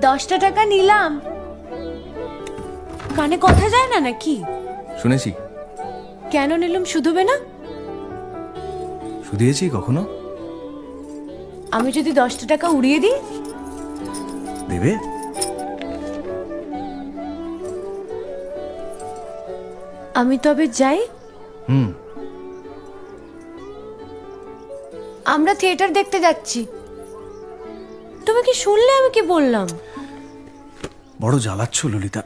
10টা টাকা নিলাম। কানে কথা যায় না নাকি? শুনেছি। কেন নিলাম? শুধবে না? শুধিয়েছি কখনো? আমি যদি 10টা টাকা উড়িয়ে দিই? দেবে? আমি তবে যাই। আমরা থিয়েটার দেখতে যাচ্ছি। তুমি কি শুনলে আমি কি বললাম? বড় জ্বালাচ্ছ ললিতা।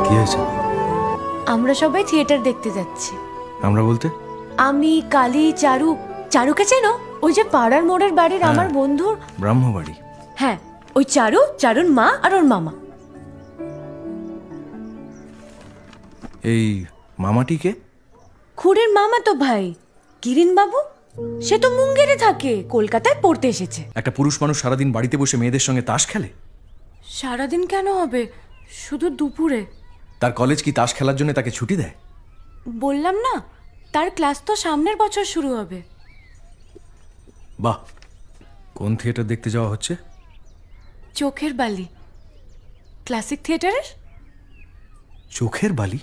কি হয়েছে? আমরা সবাই থিয়েটার দেখতে যাচ্ছি। আমরা বলতে? আমি, কালী, চারু। চারুকে চেনো? ওই যে পাড়ার মোড়ের বাড়ির আমার বন্ধুর ব্রাহ্মবাড়ি। হ্যাঁ, ওই চারু, চারুর মা আর ওর মামা। এই মামাটিকে? খুড়ের মামা তো ভাই, কিরিন বাবু। সে তো মুঙ্গেরে থাকে, কলকাতায় পড়তে এসেছে। একটা পুরুষ মানুষ সারাদিন বাড়িতে বসে মেয়েদের সঙ্গে তাস খেলে? সারাদিন কেন হবে, শুধু দুপুরে। তার কলেজ কি তাস খেলার জন্য তাকে ছুটি দেয়? বললাম না, তার ক্লাস তো সামনের বছর শুরু হবে। বাহ, কোন থিয়েটার দেখতে যাওয়া হচ্ছে? চোখের বালি, ক্লাসিক থিয়েটারের। চোখের বালি?